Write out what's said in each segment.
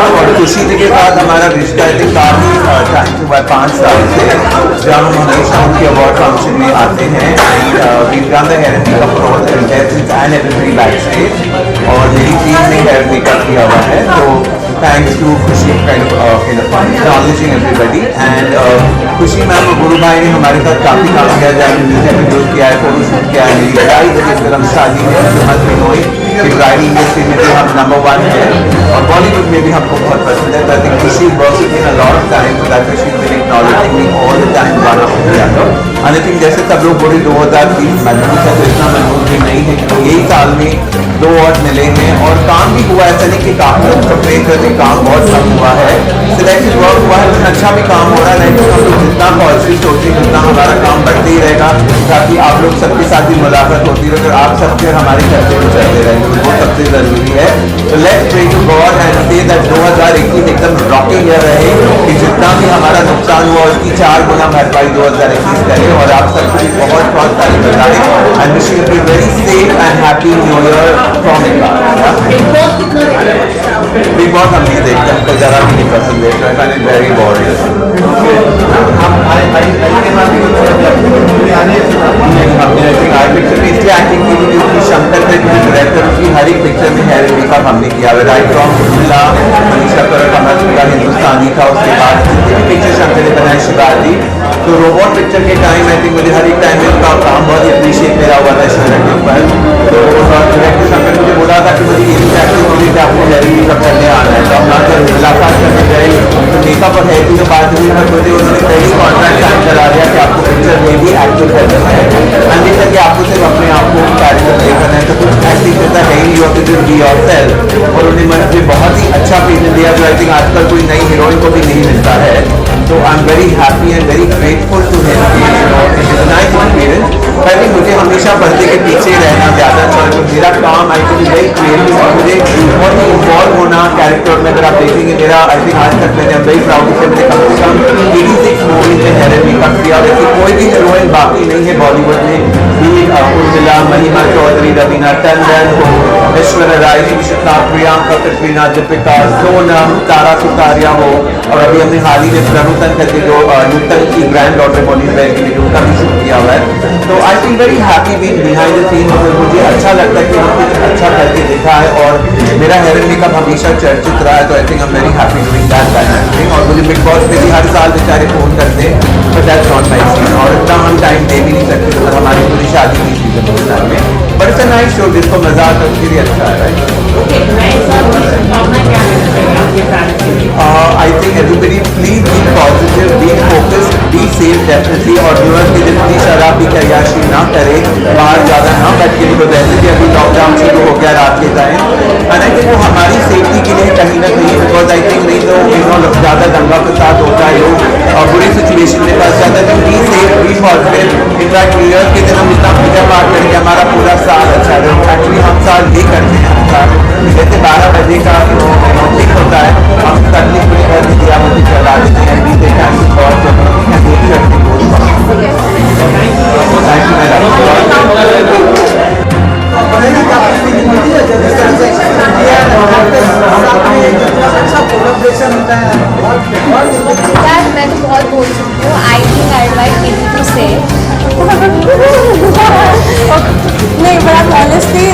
और खुशी जी के साथ हमारा रिश्ता आई थिंक काफ़ी टाइम से 5 साल से जब हम हमेशा उनके अवार्ड फंक्शन में आते हैं and we done the hair and makeup for all the contestants and everybody back stage और मेरी टीम ने हेयर मेकअप किया हुआ है तो थैंक्स टू खुशी kind of acknowledging everybody and खुशी मैम और गुरु भाई ने हमारे साथ काफ़ी काम किया जाए म्यूजिक वीडियोज किया है फोटोशूट किया है मेरी लड़ाई जैसे फिल्म शादी है जो मत भी नोई कि ब्राइडल इंडस्ट्री में भी हम नंबर 1 है और बॉलीवुड में भी हमको बहुत पसंद है तो आई थिंक खुशी working in a lot of time so that she will acknowledging me all the time one of the other and I think जैसे सब लोग बोले 2020 मजबूत है तो इतना मजबूत भी नहीं है क्योंकि यही साल में 2 अवार्ड मिले हैं और काम भी हुआ ऐसा नहीं कि काफी लोग कंप्लेन करते काम बहुत कम हुआ है सिलेक्टेड वर्क हुआ है लेकिन अच्छा भी काम हो रहा है नहीं हम लोग जितना पॉजिटिव सोचें जितना हमारा काम बढ़ते ही रहेगा ताकि आप लोग सबके साथ भी मुलाकात होती रहे अगर आप सबके हमारे खर्चे में चलते रहेंगे वो सबसे जरूरी है तो let's pray to God and say that 2021 एकदम रॉकिंग ईयर रहे कि जितना भी हमारा नुकसान हुआ उसकी 4 गुना भरपाई 2021 करे और आप सबको भी बहुत बहुत सारी बधाई and wish you be very safe and happy new year from big boss हम नहीं देखते हमको जरा भी नहीं पसंद है आई एम वेरी बोरिंग इसलिए एक्टिंग की क्योंकि शंकर थे डायरेक्टर उसकी हर एक पिक्चर में हेयर मेकअप हमने किया है राइट फ्रॉम उर्मिला मनीषा करण का हिंदुस्तानी था उसके बाद जितनी भी पिक्चर शंकर ने बनाई शिवाजी तो रोबोट पिक्चर के टाइम आई थिंक मुझे हर एक टाइम में उनका काम बहुत ही अप्रिशिएट मेरा हुआ था शंकर के ऊपर तो डायरेक्टर शंकर मुझे बोला था कि मुझे ये भी एक्टिंग होगी कि आपको हेयर मेकअप करने आना है तो हम ना जब मुलाकात करने गए तो मेकअप और हेयर की जो बात हुई पर मुझे उन्होंने पहले कॉन्ट्रैक्ट साइन करा दिया कि आपको पिक्चर में भी एक्टिव करना है अंदर तक कि आपको सिर्फ अपने आप को कैरेक्टर प्ले करना है तो कुछ एक्टिंग करता है ही you have to just be yourself और उन्हें मुझे बहुत ही अच्छा प्रेजेंट दिया जो आई थिंक आजकल कोई नई हीरोइन को भी नहीं मिलता है तो I am very happy and very grateful to him nice experience पहले मुझे हमेशा पर्दे के पीछे रहना ज़्यादा अच्छा तो मेरा काम आई थिंक वेरी क्रिएटिव और मुझे बहुत ही इन्वॉल्व होना कैरेक्टर में अगर आप देखेंगे मेरा आई थिंक आज तक मैंने वेरी प्राउड से मैंने कम से कम 86 मूवीज में हेयर मेकअप किया वैसे कोई भी हीरोइन बाकी नहीं है बॉलीवुड में उर्मिला महिमा चौधरी रवीना टंडन हो ऐश्वर्या राय निशिता प्रियंका कटरीना दीपिका सोनम तारा सुतारिया हो और अभी हमने हाल ही में प्रनुतन करके जो नूतन की ग्रैंड डॉटर बॉली की उनका भी शूट किया हुआ है तो I feel very happy being behind the scene और मुझे अच्छा लगता है कि हमने कुछ अच्छा करके देखा है और मेरा हेयर मेकअप हमेशा चर्चित रहा है तो आई think I am very happy doing that kind और मुझे बिग बॉस में भी हर साल बेचारे फोन करते हैं but that's not my scene और इतना हम टाइम दे भी नहीं सकते मतलब हमारी पूरी शादी की सीजन के टाइम में but it's a nice show जिसको मजा आता है उसके लिए अच्छा है I think everybody please be positive be focused be safe definitely और व्यूअर्स की जितनी शराब की तैयारी ना करे बाहर ज़्यादा ना बैठ के तो वैसे भी अभी लॉकडाउन शुरू हो गया रात के टाइम एंड आई थिंक वो हमारी सेफ्टी के लिए कहीं ना कहीं बिकॉज आई थिंक नहीं तो यू नो ज़्यादा दंगा फसाद होता है लोग और बुरी सिचुएशन में फंस जाता है तो be safe B positive in fact new year के दिन हम इतना पूजा पाठ करेंगे हमारा पूरा साल अच्छा रहे एक्चुअली हम साल ये करते हैं जैसे 12 बजे का ठीक होता है हम तकलीफ पूरी घर में दिया मुझे चला देते हैं बीते टाइम बहुत यार मैं तो बहुत बोल चुकी हूँ I think I like need to say नहीं बड़ा ऑनेस्टली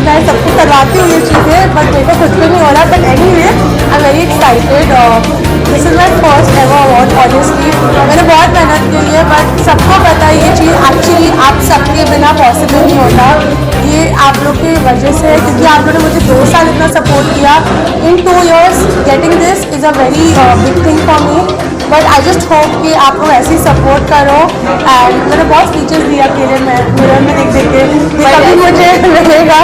मैं सबको करवाती हूँ ये चीज़ें बट मेरे को खुद को नहीं हो रहा but anyway I am very excited this is my first ever award honestly मैंने बहुत मेहनत की है बट सबको पता है ये चीज़ एक्चुअली आप सबके बिना पॉसिबल नहीं होता ये आप लोग की वजह से है क्योंकि आप लोगों ने मुझे 2 साल इतना सपोर्ट किया इन 2 years getting this is a very big thing for me but I just hope कि आप लोग ऐसे ही सपोर्ट करो एंड मैंने बहुत फीचर्स दिया अकेले में मिरर में देख देख के कभी मुझे मिलेगा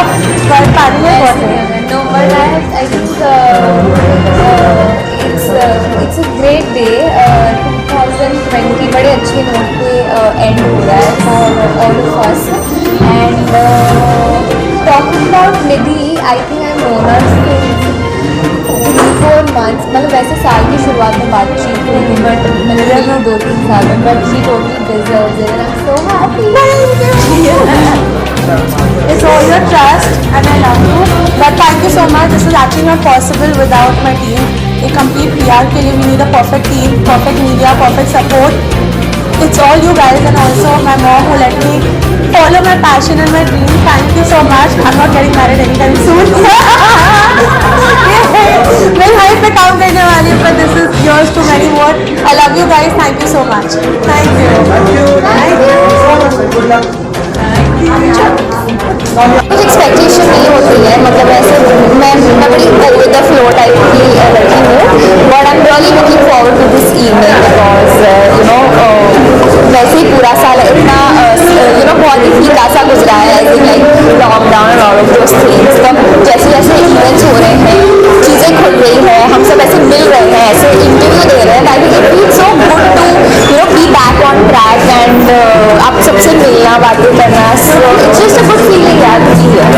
बट पानी में बहुत है no but I think it's a great day 2020 बड़े अच्छे नोट पे एंड हो रहा है for all of us and Talking about Nidhi, I think I've known her since 3-4 months. मतलब वैसे साल की शुरुआत में बातचीत हुई थी, बट मैंने लगा 2-3 साल में, but she totally deserves it and I'm so happy. It's all your trust and I love you. But thank you so much. This is actually not possible without my team. A complete PR के लिए we need a perfect team, perfect media, perfect support. It's all you guys and also my mom who let me follow my passion and my dream. Thank you so much. I'm not getting married anytime soon. मैं height पे काम करने वाली हूँ, but this is yours to many more. I love you guys. Thank you so much. Thank you. कुछ expectation नहीं होती है, मतलब ऐसे मैं बड़ी go with the flow type की लड़की हूँ, but I am really looking forward to this evening because you know वैसे ही पूरा साल इतना यू नो बहुत ही फीका सा गुजरा है, आई थिंक लाइक लॉकडाउन और ऑल ऑफ दोस थिंग्स। तो जैसे जैसे इवेंट्स हो रहे हैं, चीज़ें खुल रही हैं, हम सब ऐसे मिल रहे हैं, ऐसे इंटरव्यू दे रहे हैं, I think it feels so good to you know be back on track and आप सबसे मिलना, बातें करना, so it's just a good feeling यार टू बी हियर।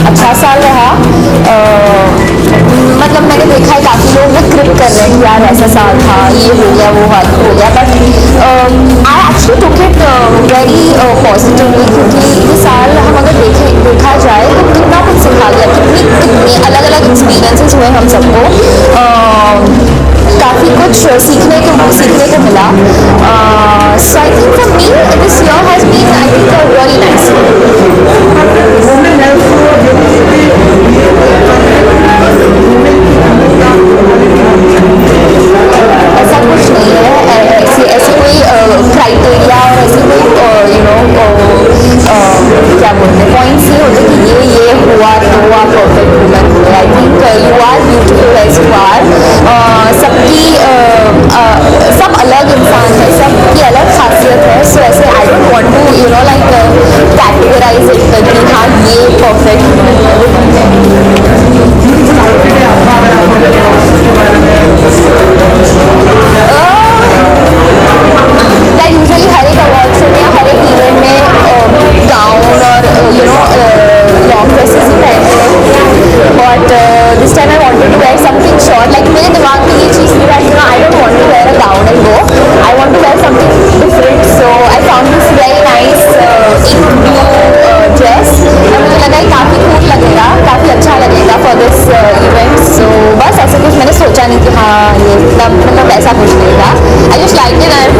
अच्छा साल रहा, मतलब मैंने देखा है काफ़ी लोग वो क्रिप कर रहे हैं यार ऐसा साल था, ये हो गया वो हो गया, but I actually took it very positively, क्योंकि ये साल हम अगर देखा जाए तो कितना कुछ सिखा गया, कितनी अलग अलग एक्सपीरियंसेस हुए हम सबको, काफ़ी कुछ सीखने को मिला। सो I think for me this year has been I think really nice. ऐसा कुछ नहीं है, ऐसे कोई क्राइटेरिया और ऐसे कोई यू नो क्या बोलते हैं पॉइंट्स नहीं होते कि ये हुआ तो आप परफेक्ट वुमन हुए। I think you are beautiful as you are, सब अलग इंसान है, सबकी अलग खासियत है। सो ऐसे I don't want to you know like categorize it कि हाँ ये परफेक्ट लाइक यूजुअली हर एक अवार्ड शो में हर एक इवेंट में गाउन और यू नो लॉन्ग ड्रेसेस ही पहनते हैं, but this time I wanted to wear something short. Like मेरे दिमाग में ये चीज़ थी that I don't want to wear a gown and go, I want to wear something different. So I found this very nice in blue dress, और मुझे लगा ये काफ़ी कूल लगेगा, काफ़ी अच्छा लगेगा फॉर दिस इवेंट। सो बस ऐसे कुछ मैंने सोचा नहीं कि हाँ ये मतलब ऐसा कुछ नहीं था, I just like it and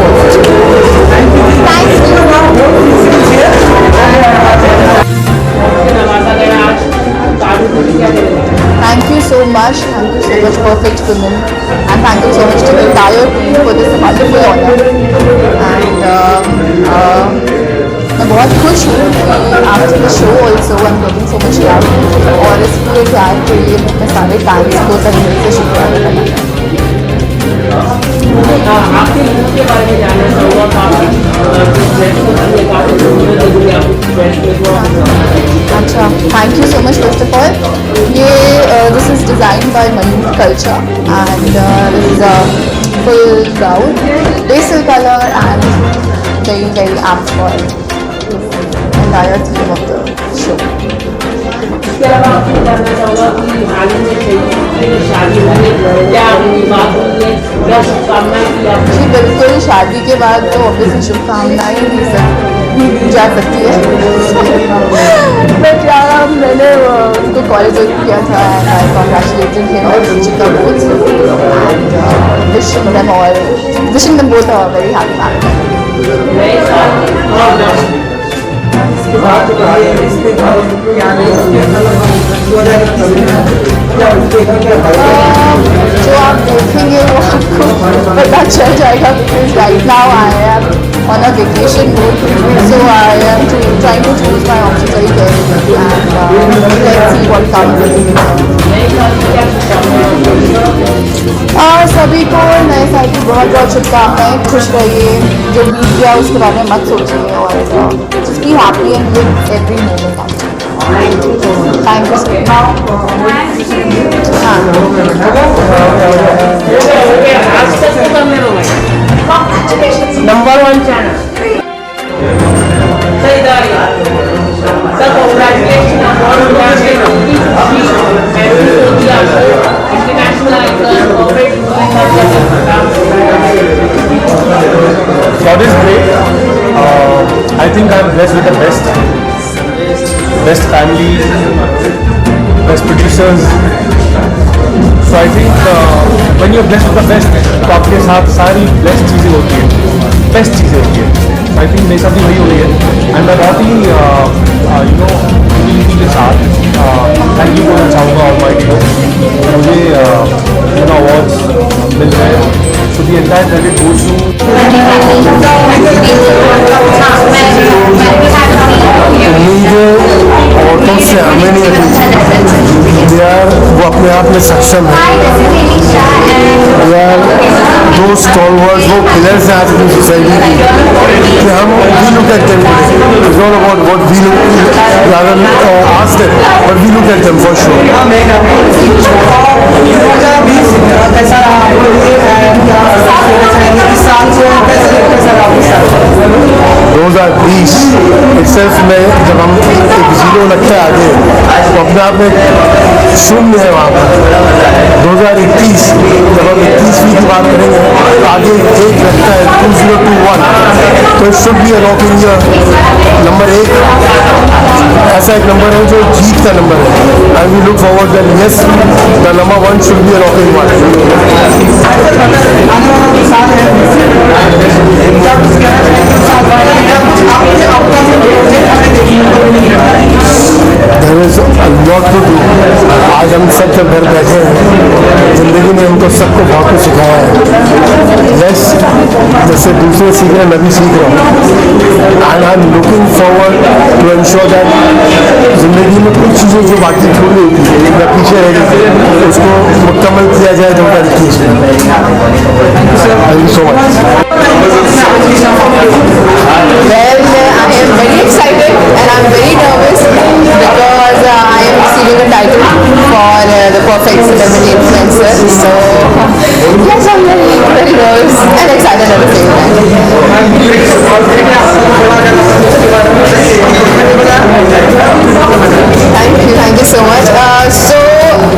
Thank you so much, Perfect Women, and thank you so much to the entire team for this wonderful honor. And मैं बहुत खुश हूँ कि after the show also I am getting so much love, और इस पूरे प्यार के लिए मैं अपने सारे फैंस को तहे दिल से शुक्रिया अदा करना चाहती हूँ। आपके लुक के बारे में जानना अच्छा, thank you so much first of all. ये this is design by Mayur culture and this is a full gown, pastel colour and very very apt for entire theme of the show. इसके अलावा आपको जानना चाहूँगा कि हाल ही में शादी में क्या बात हुई है, क्या शुभकामनाएं की आपने? जी बिल्कुल, शादी के बाद तो ऑब्वियसली शुभकामनाएं दी जा सकती है, बट यार मैंने उनको कॉलेज किया था and I congratulated him and Ruchika both and wishing them both a very happy marriage. नए साल जो आप देखेंगे वो आपको पता चल जाएगा, because right now I am on a vacation mood, so I am trying to choose my options very carefully and let's see what comes in. सभी को नए साल की बहुत बहुत शुभकामनाएं, खुश रहिए, जो बीत गया उसके बारे में मत सोचिए और just be happy and live every moment. Thank you सो आज तक तो करने दो भाई नंबर 1 चैनल सही दाई sir congratulation international icon corporate God is great. I think I'm blessed with the best family, best producers. So I think when you're blessed with the best, तो आपके साथ सारी बेस्ट चीज़ें होती हैं, बेस्ट चीज़ें होती हैं. आई थिंक मेरे साथ भी वही हो रही है. एंड मैं बहुत ही यूनिटी के साथ थैंक यू बोलना चाहूँगा ऑलमाइटी को. मुझे अवार्ड्स मिल रहे हैं. So the entire credit goes to औरतों से हमें नहीं दे यार, वो अपने आप में सक्षम है यार. दो स्टॉलवर्ड्स, वो पिलर्स हैं आज की सोसाइटी की कि हम we look at them today. It's not about what we look rather ask them, but we look at them for sure. 2020 itself में जब हम एक जीरो लगता है आगे, तो अपने आप में शून्य है वहाँ पर. 2021 जब हम 21वीं की बात करेंगे, आगे एक लगता है 2021, तो it should be a rocking year. Number 1 ऐसा एक नंबर है जो जीत का नंबर है. And we look forward that yes the number 1 should be a rocking one. There is a lot to do. आज हम सब जब घर बैठे हैं, ज़िंदगी ने हमको सबको बहुत कुछ सिखाया है. लेस जैसे दूसरे सीख रहे हैं, मैं भी सीख रहा हूँ. And I am looking forward to ensure that ज़िंदगी में कुछ चीज़ें जो बाकी छूट गई थी या पीछे रह गई थी, उसको मुकम्मल किया जाए 2021 में. Thank you so much. Well, I am very excited and I am very nervous because I am receiving a title for the Perfect Celebrity Influencer. So, yes, I'm very nervous and excited at the same time. Thank you so much. So,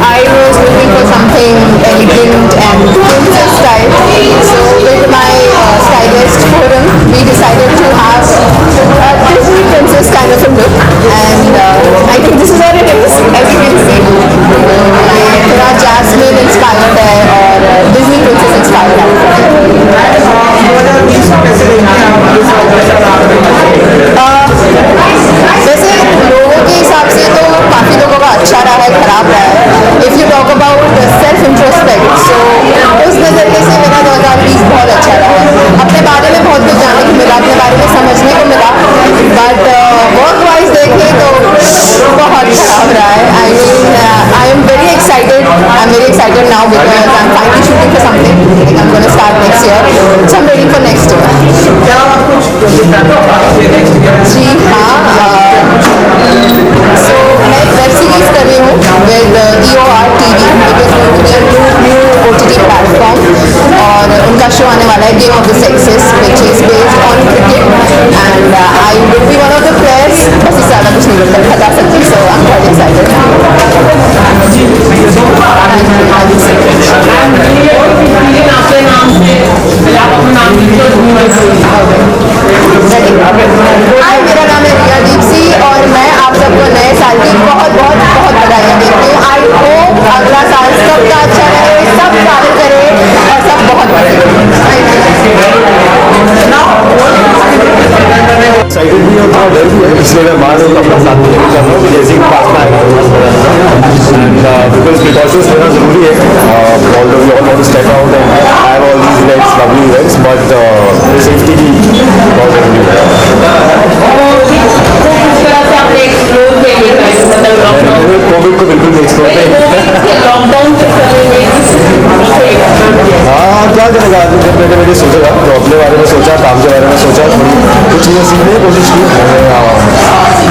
I was looking for something elegant and princess style. So, with my stylist forum, we decided to have a Disney princess kind of a look, and I think this is what it is, as you can see. थोड़ा jasmine inspired है और Disney princess inspired है. वैसे लोगों के हिसाब से तो काफ़ी लोगों का अच्छा रहा है, खराब रहा है. If you talk about self introspect, सो उस नज़रिए से मेरा 2020 बहुत अच्छा रहा है. अपने बारे में बहुत कुछ जानने को मिला, अपने बारे में समझने को मिला. बट वर्क वाइज देखें तो बहुत खराब रहा है. I am very excited. I am very excited now because I am finally shooting for something. I am gonna start next year. So I am waiting for next year. जी हाँ, सो मैं एक web series कर रही हूँ with EOR TV. It is going to be a new OTT platform और उनका show आने वाला है game of the sexes, which is based on cricket, and I will be one of the players. बस इससे ज़्यादा कुछ नहीं बता सकती. सो आई एम बहुत एक्साइटेड. आपके नाम से आप अपना नाम हाय, मेरा नाम है रिया दीप्सी और मैं आप सबको नए साल की बहुत बहुत बहुत बधाइयाँ देती हूँ. आई होप अगला साल सबका अच्छा रहे, सब ट्रैवल करे और सब बहुत एक्साइटेड भी और थोड़ा डर भी है, इसलिए मैं बाहर अपना साथ में लेकर चल रहा हूँ. जैसे कि पास में आएगा एंड बिकॉज प्रिकॉशंस लेना जरूरी है. Although we all want to step out and have all these events, lovely events, but safety भी बहुत जरूरी है. कोविड को बिल्कुल नहीं एक्सप्लोर नहीं. लॉकडाउन के समय में हाँ, क्या करेगा आदमी जब बैठे बैठे सोचेगा. तो अपने बारे में सोचा, काम के बारे में सोचा, थोड़ी कुछ चीज़ें सीखने की कोशिश की.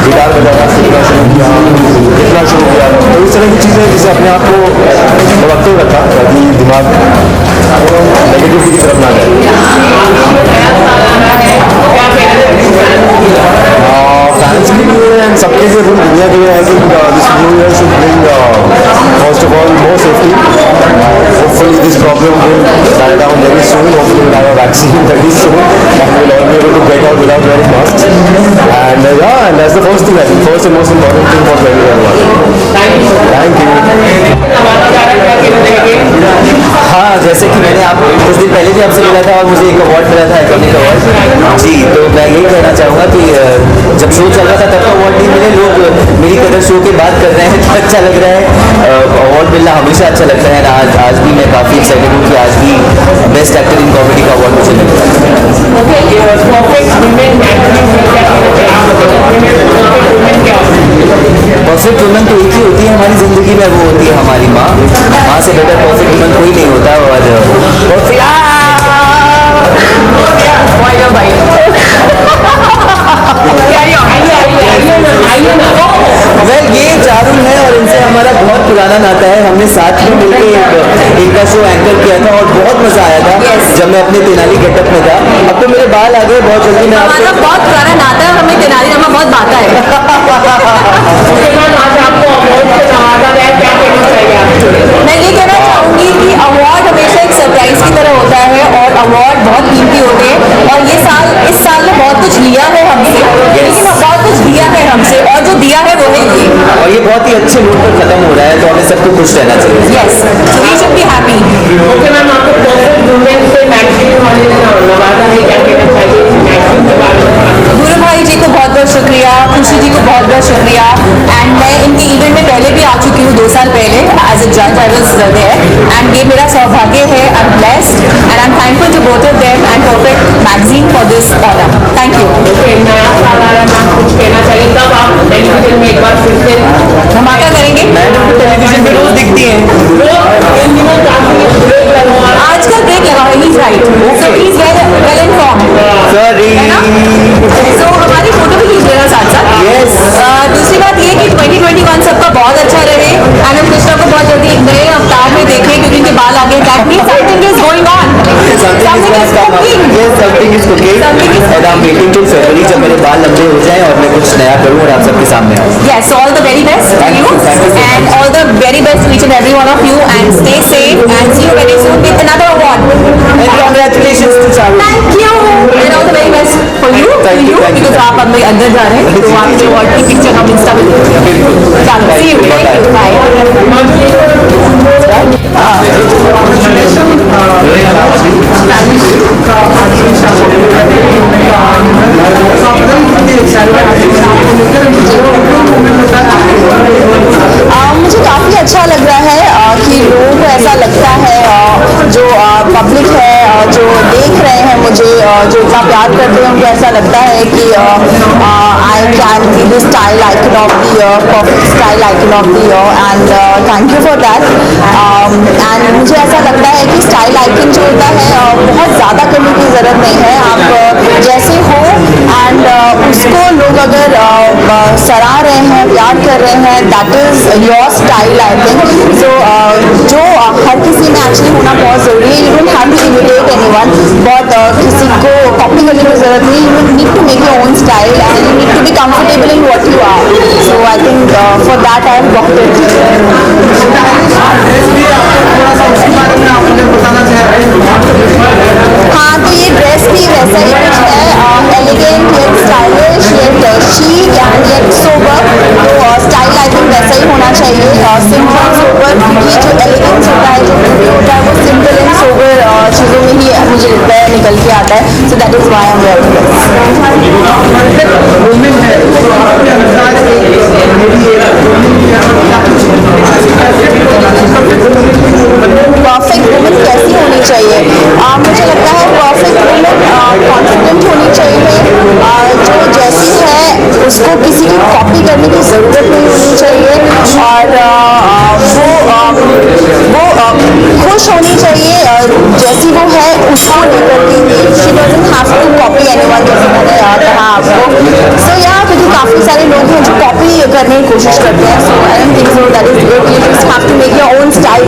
गिटार बजाना सीखना शुरू किया, लिखना शुरू किया। तो इस तरह की चीज़ें जिसे अपने आप को बहुत एक्टिव रखा ताकि दिमाग नेगेटिविटी की तरफ ना जाए। फैंस के लिए एंड सबके लिए, पूरी दुनिया के लिए I think this new year should bring first of all more safety. Hopefully this problem will die down very soon. Hopefully we'll have a vaccine very soon and we'll all be able to get out without wearing masks. And yeah, and that's the first thing, I think. First and most important thing for 2021. Thank you. हाँ, जैसे कि मैंने आप कुछ दिन पहले भी आपसे मिला था और मुझे एक अवार्ड मिला था, आइकॉनिक अवार्ड जी। तो मैं यही कहना चाहूँगा कि जब शो चल रहा था तब तो अवार्ड नहीं मिले, लोग मेरी कदर शो की बात कर रहे हैं तो अच्छा लग रहा है। अवार्ड मिलना हमेशा अच्छा लगता है। आज भी मैं काफ़ी एक्साइटेड हूँ कि आज भी बेस्ट एक्टर इन कॉमेडी का अवार्ड मुझे मिला है। परफेक्ट वुमन तो एक ही होती है हमारी ज़िंदगी में, वो होती है हमारी माँ। माँ से बेटर परफेक्ट वुमन कोई नहीं होता। और वेल ये चारुल है और इनसे हमारा बहुत पुराना नाता है। हमने साथ में मिलकर इनका शो एंकर किया था और बहुत मजा आया था जब मैं अपने तेनाली गेटअप में था। अब तो मेरे बाल आ गए, बहुत जल्दी मैं हमारा बहुत पुराना नाता है, हमें तेनाली रामा बहुत बाता है। मैं ये कहना चाहूँगी कि अवार्ड हमेशा एक सरप्राइज की तरह होता है और अवार्ड बहुत कीमती होते हैं। और इस साल ने बहुत कुछ लिया है हमसे, लेकिन बहुत कुछ दिया है हमसे और जो दिया है वो है ये। और ये बहुत ही अच्छे नोट पर खत्म हो रहा है, तो हमें सबको खुश रहना चाहिए। Yes, so we should be happy. Okay ma'am, आपको परफेक्ट वुमेन से मैगजीन वाले ने नवाजा है, क्या कहना चाहिए मैगजीन के बारे में? गुरु भाई जी को बहुत बहुत शुक्रिया, खुशी जी को बहुत बहुत शुक्रिया। एंड मैं इनके इवेंट में पहले भी आ चुकी हूँ 2 साल पहले एज अ जज। आई वाज देयर एंड ये मेरा सौभाग्य है। I am blessed and I am thankful to both of them and perfect magazine for this honour. Thank you. Okay, नया साल आ रहा है, मैम कुछ कहना चाहिए? तब आप टेलीविजन में एक बार फिर से धमाका करेंगे। टेलीविजन पे रोज दिखती हैं। इन दिनों काफी ब्रेक लगवा आजकल ब्रेक लगा है, he is right, so he is well informed. Sorry. सो हमारी फोटो भी खींच लेना साथ साथ। Yes. दूसरी बात ये कि 2021 सबका बहुत अच्छा रहे एंड हम कृष्णा को बहुत जल्दी एक नए अवतार में देखें क्योंकि इनके बाल आगे। That means something is going on, something is cooking. Yes, something is cooking. And I'm waiting till February जब मेरे बाल लंबे हो जाएं और मैं कुछ नया करूँ और आप सबके सामने आऊँ। Yes, so all the very best to you and all the very best to each and every one of you and stay safe and see you very soon with another award. And congratulations to Charu. Thank you and all the very best for you, Thank you, thank you. because आप अब अंदर जा रहे हैं तो आपके award की picture हम इंस्टा पे चलो, see you, thank you, bye. मुझे काफ़ी अच्छा लग रहा है कि लोगों को ऐसा लगता है, जो पब्लिक है जो देख रहे हैं मुझे, जो इतना प्यार करते हैं, उनको ऐसा लगता है कि I can be the style icon of the year, perfect style icon of the year and thank you for that. And मुझे ऐसा लगता है कि स्टाइल आइकन जो होता है बहुत ज़्यादा करने की ज़रूरत नहीं है, आप जैसे हो एंड उसको लोग अगर सराह रहे हैं, प्यार कर रहे हैं, that is your style I think. सो जो हर किसी में एक्चुअली होना बहुत ज़रूरी है। You don't have to imitate anyone, बहुत किसी को कॉपी करने की ज़रूरत नहीं। You need to make your own style and you need to be comfortable in what you are. So I think for that I have got it. हाँ, तो ये ड्रेस भी वैसा ही कुछ है, elegant yet stylish yet chic and yet sober. तो style I think वैसा ही होना चाहिए, सिंपल सोबर, क्योंकि जो एलिगेंस होता है, जो ब्यूटी होता है, वो सिंपल एंड सोबर चीज़ों में ही मुझे लगता है निकल के आता है। So that is why I am wearing perfect woman कैसी होनी चाहिए? मुझे लगता है परफेक्ट वुमन कॉन्फिडेंट होनी चाहिए, जो जैसी है उसको किसी की कॉपी करने की ज़रूरत नहीं होनी चाहिए और वो खुश होनी चाहिए जैसी वो है उसको लेकर के। She doesn't have to copy anyone, जैसे मैंने कहा आपको। सो या क्योंकि काफ़ी सारे लोग हैं जो कॉपी करने की कोशिश करते हैं. सो I don't think so that is good. You just have to make your own style.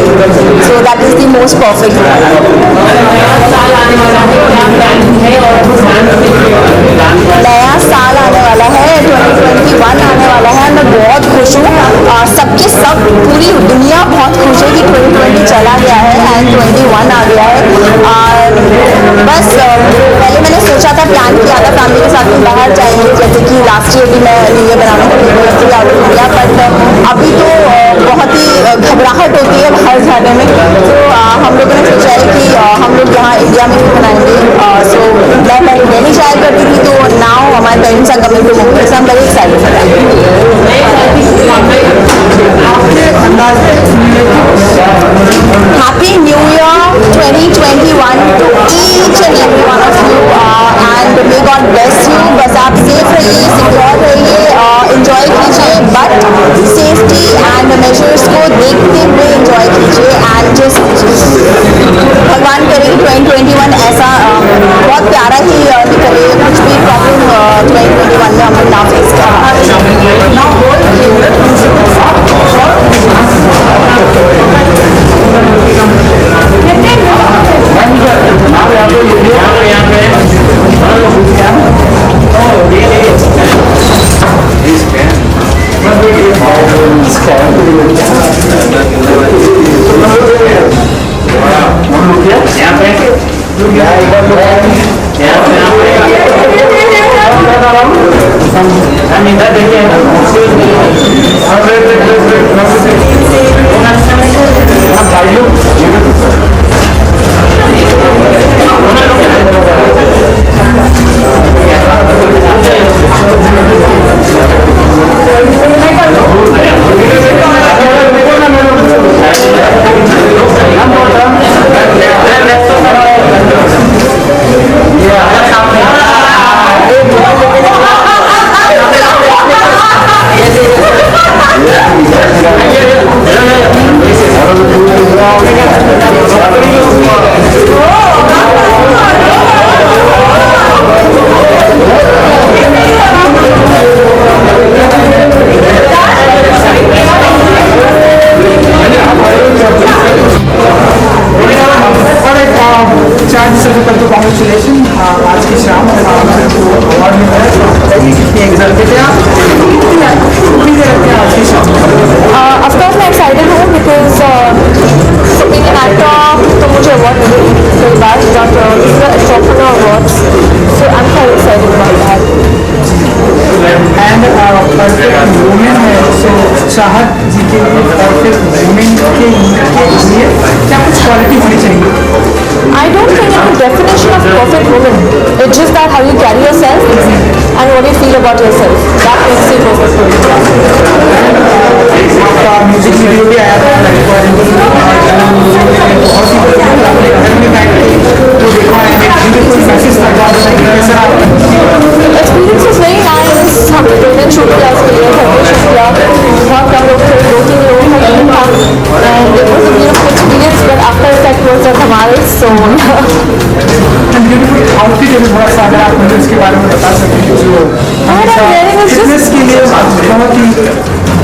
So that is the most perfect. नया साल आने वाला है, 2021 आने वाला है. मैं बहुत खुश हूँ. सबके सब पूरी दुनिया बहुत खुश है कि 2020 चला गया है एंड 21 आ गया है. बस पहले मैंने सोचा था, प्लान किया था फैमिली के साथ में बाहर जाएंगे, जैसे कि लास्ट ईयर भी मैं न्यू ईयर बनाने के लिए आउट किया. बट अभी तो बहुत ही घबराहट होती है बाहर जाने में. तो हम लोगों ने सोचा है कि हम लोग यहाँ इंडिया में ही बनाएंगे. सो मैं दिल्ली जाया करती थी, तो नाउ हमारे parents are coming to Mumbai. So I am very excited for Happy New Year 2021 to each and every one of you, and may God bless you. बस आप सेफ रहिए, सिक्योर रहिए, enjoy कीजिए, but safety and measures को देखते हुए enjoy कीजिए. and just भगवान करे 2021 ऐसा बहुत प्यारा ही निकले, कुछ भी प्रॉब्लम 2021 में हम ना फेस चाहत जी के लिए परफेक्ट वुमेन के लिए क्या कुछ क्वालिटी होनी चाहिए? I don't think it's the definition of perfect woman. It's just that how you carry yourself and what you feel about yourself. That makes you perfect woman. आपका म्यूजिक वीडियो भी आया था बहुत ही तो देखा है बिल्कुल मैसेज था Experience was very nice. हम लोगों शूट किया, उसके लिए शूट किया. बहुत कम लोग थे, 2-3 लोगों का टीम था. And it was a beautiful experience, but after that was a Dhamaal. So outfit अभी थोड़ा सा अगर आप मुझे उसके बारे में बता सकें जो फिटनेस के लिए बहुत ही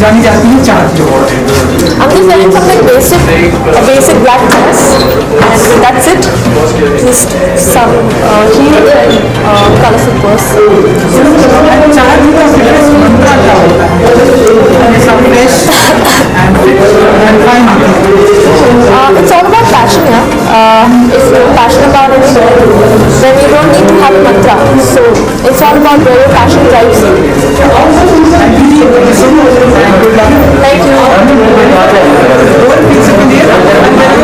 जानी जाती है चाहती हो. I'm just wearing something basic black dress, and that's it. Just some heels and colorful purse. चाहती का फिटनेस मंत्र क्या होता है? सब fresh and fit and fine. It's all about passion, yeah. If you're passionate about it, then you don't need to have mantra. So it's all about where your passion drives you. Thank you.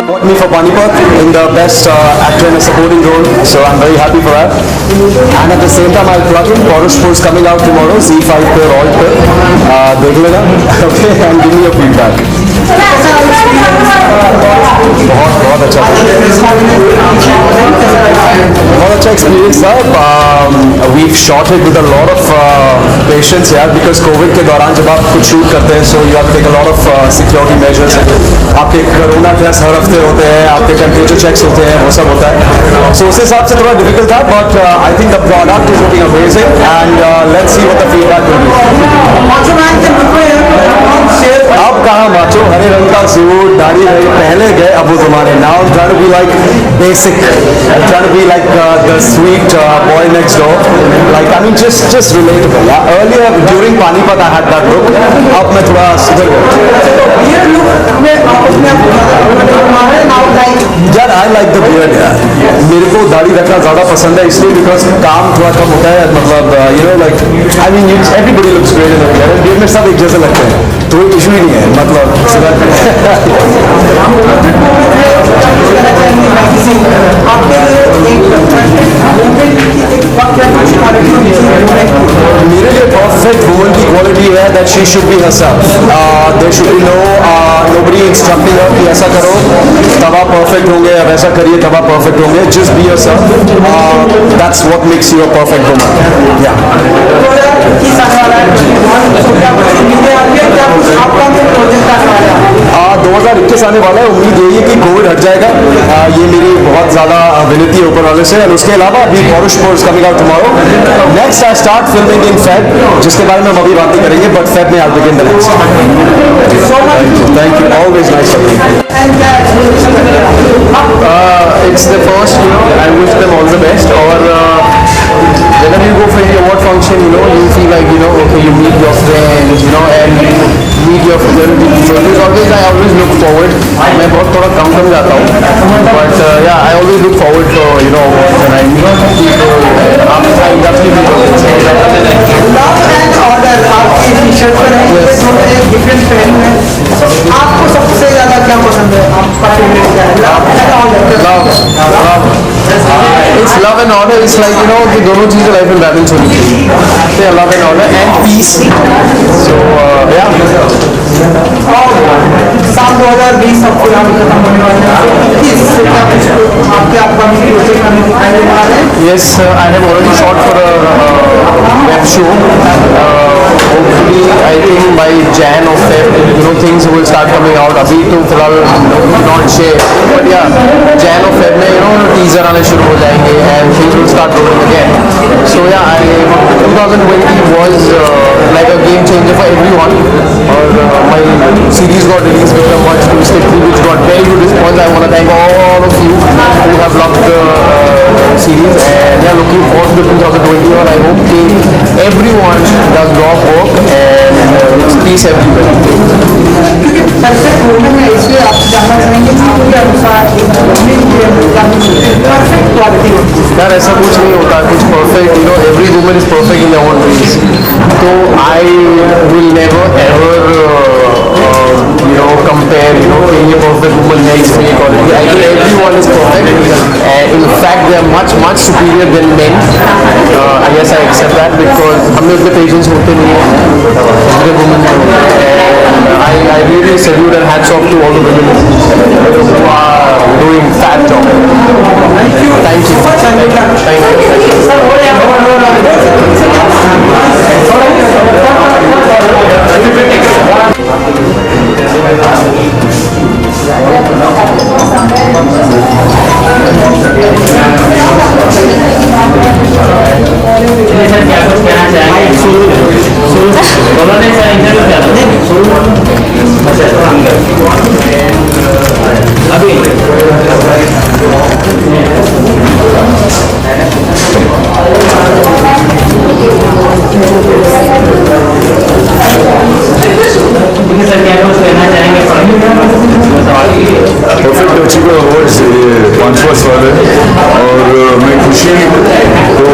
Bought me for Panipat in the best actor in a supporting role, so I'm very happy for that. And at the same time, I'll plug in Poroshpur is coming out tomorrow, Z5 पे Alt पे देख लेना, okay, and give me your feedback. बहुत अच्छा, बहुत अच्छा experience था. We've shot it with a lot of patience यार, because कोविड के दौरान जब आप कुछ शूट करते हैं, so you have to take a lot of security measures. आपके कोरोना टेस्ट हर हफ्ते होते हैं, आपके टेम्परेचर चेक्स होते हैं, वो सब होता है. So उस हिसाब से थोड़ा डिफिकल्ट था, but I think the product is looking amazing and let's see what the feedback will be. अब कहाँ माचो, हरे रंग का सूट, दाढ़ी है, पहले गए अब वो तुम्हारे. Now I'm trying to be like basic. I'm trying to be like the sweet boy next door. Like I mean just relatable. Yeah? Earlier during Panipat I had that look. अब मैं थोड़ा सुधर गया. यार I like the beard यार. मेरे को दाढ़ी रखना ज़्यादा पसंद है इसलिए because काम थोड़ा कम होता है. मतलब you know like I mean everybody looks great in the beard. beard में सब एक जैसे लगते हैं, तो कोई इशू ही नहीं है. मतलब मेरे लिए परफेक्ट वुमन की क्वालिटी है that she should be herself. There should be nobody instructing her कि ऐसा करो तब आप परफेक्ट होंगे, या वैसा करिए तब आप परफेक्ट होंगे. Just be yourself. That's what makes you a perfect woman. Yeah. 2021 आने वाला है. उम्मीद यही है कि कोविड हट जाएगा. ये मेरी बहुत ज़्यादा विनती है ऊपर वाले से. और उसके अलावा अभी पौरुष pores coming out tomorrow. Next I start filming in Feb, जिसके बारे में हम अभी बात नहीं करेंगे, बट फेब में I begin the next. Thank you. Always nice talking. It's the first, you know, I wish them all the best. और whenever you go for any award function, you know, you feel like, you know, okay, you meet your friends, you know, and you meet your friends. So it is always, I always look forward. मैं बहुत थोड़ा कम जाता हूँ, but yeah, I always look forward for, you know, when I meet people. I आपको सबसे ज्यादा क्या पसंद है? आपका फेवरेट क्या है? It's love and honor. It's like, you know, कि दोनों चीज़ें लाइफ में बैलेंस होनी चाहिए. Love and honor and peace. So yeah. साल 2020 अब फिलहाल खत्म होने वाला है. इससे क्या कुछ आपके अपकमिंग प्रोजेक्ट में दिखाई दे रहा है? Yes, I have already shot for a web show. Hopefully, I think by Jan or Feb, you know, things will start coming out. अभी तो फिलहाल not share, but yeah, Jan or Feb में, you know, teaser आने शुरू हो जाएंगे and things will start rolling again. So yeah, 2020 was like a game changer for everyone. और my series got released with a much twisted thing which got very good response. I want to thank all of you who have loved the series, and yeah, looking forward to 2020. और I hope that everyone does raw work and it's peace everywhere. क्योंकि perfect woman है, इसलिए आप जानना चाहेंगे आपके अनुसार perfect quality होती है. यार ऐसा कुछ नहीं होता, कुछ perfect, you know, every woman is perfect in their own ways. तो I will never ever you know, compare, you know, ये perfect woman है इसलिए quality. I think everyone is perfect, and in fact they are much superior than men. I guess I accept that because हम में उतने patience होते नहीं हैं, every woman and I really salute and hats off to all the women who are doing that job. Thank perfect achiever awards 5 वर्ष वाले, और मैं खुशी तो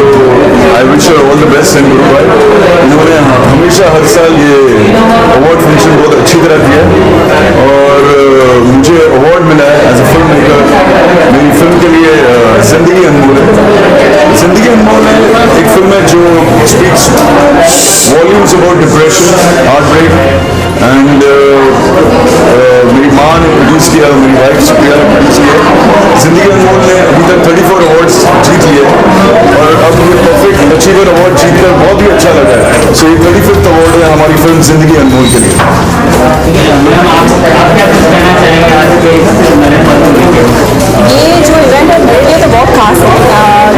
I wish all the best and goodbye. इन्होंने हमेशा हर साल ये अवार्ड फंक्शन बहुत अच्छी तरह किया, और मुझे अवार्ड मिला है एज अ फिल्म मेकर मेरी फिल्म के लिए. जिंदगी अनमोल है. जिंदगी अनमोल है एक फिल्म है जो speaks volumes about depression, heartbreak, and मेरी माँ ने प्रोड्यूस किया, मेरी वाइफ सुप्रिया ने प्रोड्यूस किया. जिंदगी अनमोल ने अभी तक 34 अवार्ड्स जीत लिए. अब ये परफेक्ट अचीवर अवार्ड जीतकर बहुत ही अच्छा लगा है। सो ये 35th अवार्ड है हमारी फिल्म जिंदगी अनमोल के लिए। ये जो इवेंट है मेरे लिए तो बहुत खास है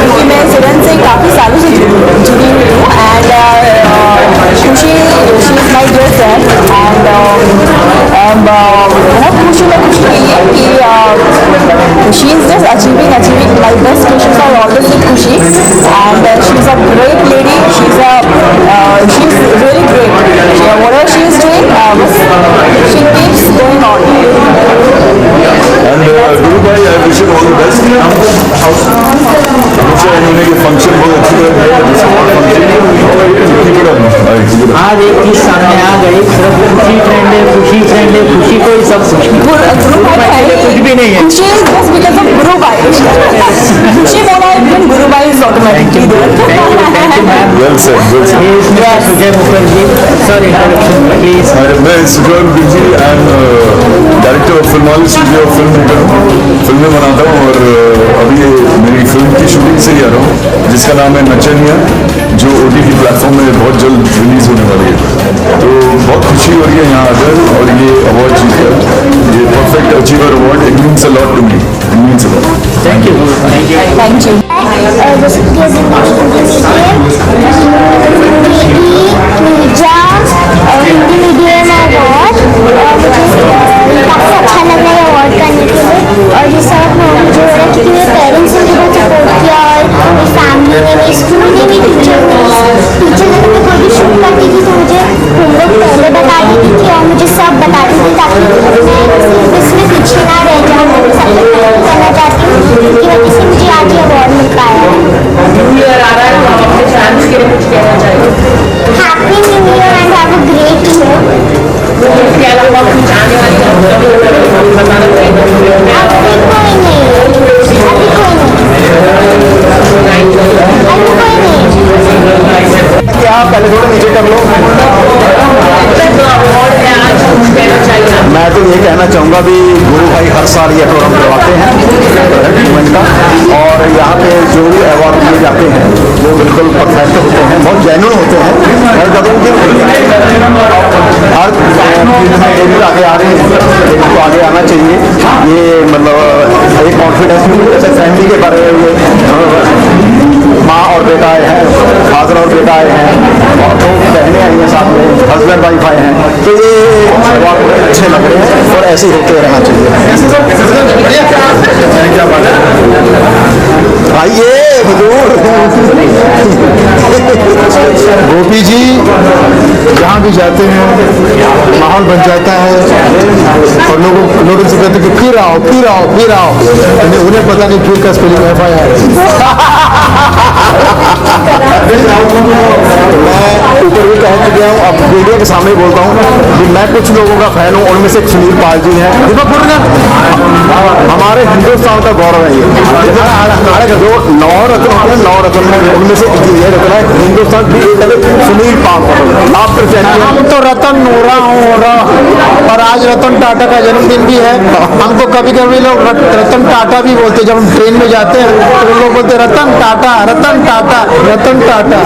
क्योंकि मैं इस इवेंट से काफ़ी सालों से जुड़ी हुई हूँ एंड खुशी is my dear friend and बहुत खुशी में खुशी हुई है कि she is just achieving my best wishes for all this खुशी and she is a great lady she is really great whatever she is doing she keeps going on. And Guru भाई, I wish you all the best. मुझे उन्होंने ये function बहुत अच्छी तरह आज एक चीज सामने आ गई, सिर्फ खुशी फ्रेंड है, खुशी को ही सब कुछ भी नहीं है। She is just because of Guru Bhai. She बोला even Guru Bhai is automatically there. Well said, well said. Sujay Mukherjee sir introduction please. मैं Sujay Mukherjee and director of फिल्माली स्टूडियो फिल्म मेकर हूँ, फिल्में बनाता हूँ और अभी ये मेरी फिल्म की शूटिंग से ही आ रहा हूँ जिसका नाम है नचनिया, जो OTT प्लेटफॉर्म में बहुत जल्द रिलीज होने वाली है। तो बहुत खुशी हो रही है यहाँ आकर और ये अवार्ड जीतकर, ये perfect achiever award, it means a lot to me, it means a lot. Thank you. Thank you. जैसे कि अभी हिंदी मीडियम अवार्ड मुझे काफ़ी अच्छा लग रहा है अवार्ड करने के लिए और ये सब मुझे हो रहा है क्योंकि मेरे पेरेंट्स ने भी बहुत सपोर्ट किया और मेरी फैमिली ने मेरे स्कूल ने भी टीचर ने तो मैं कोई भी शूट करती थी तो मुझे होमवर्क पहले बता देती थी और मुझे सब बताती थी ताकि मैं इसमें पीछे ना रह जाऊँ। मैं भी सबसे करना चाहती हूँ कि वजह से मुझे आज ये अवार्ड मिल पाया है। न्यू ईयर आ रहा है तो आप अपने फैंस के लिए कुछ कहना चाहिए? Happy new year and have a great year. इसके अलावा कुछ आने वाली बताना चाहिए? अभी कोई नहीं। आप पहले थोड़ा नीचे कर लो। मैं तो ये कहना चाहूँगा भी गुरु भाई हर साल ये प्रोग्राम करवाते हैं मूवमेंट का और यहाँ पे जो भी अवार्ड दिए जाते हैं वो बिल्कुल परफेक्ट होते हैं, बहुत जेन्युइन होते हैं। मैं कहता हूँ कि हर फील्ड में जो भी आगे आ रहे हैं इनको आगे आना चाहिए। ये मतलब एक कॉन्फिडेंस जैसे फैमिली के बारे में माँ और बेटा आए हैं, फादर और बेटा आए हैं और दो बहनें आई हैं साथ में, हस्बैंड वाइफ आए हैं, तो ये अच्छे लग रहे हैं और ऐसे ही होते रहना चाहिए। आइए हुजूर। गोपी जी जहाँ भी जाते हैं माहौल बन जाता है और लोगों से कहते हैं कि फिर आओ फिर आओ फिर आओ, उन्हें पता नहीं फिर का स्पेलिंग FIR। मैं ऊपर भी कह चुका हूँ, अब मीडिया के सामने बोलता हूँ कि मैं कुछ लोगों का फैन हूँ, उनमें से सुनील पाल जी हैं। हमारे हिंदुस्तान का गौरव है ये। हमारे जो 9 रत्न होते हैं, 9 रत्न में उनमें से ये रत्न है हिंदुस्तान की, सुनील पाल। आप हम तो रतन नोरा हो रहा और आज रतन टाटा का जन्मदिन भी है। हमको कभी कभी लोग रतन टाटा भी बोलते, जब हम ट्रेन में जाते हैं तो लोग बोलते रतन टाटा रतन टाटा रतन टाटा।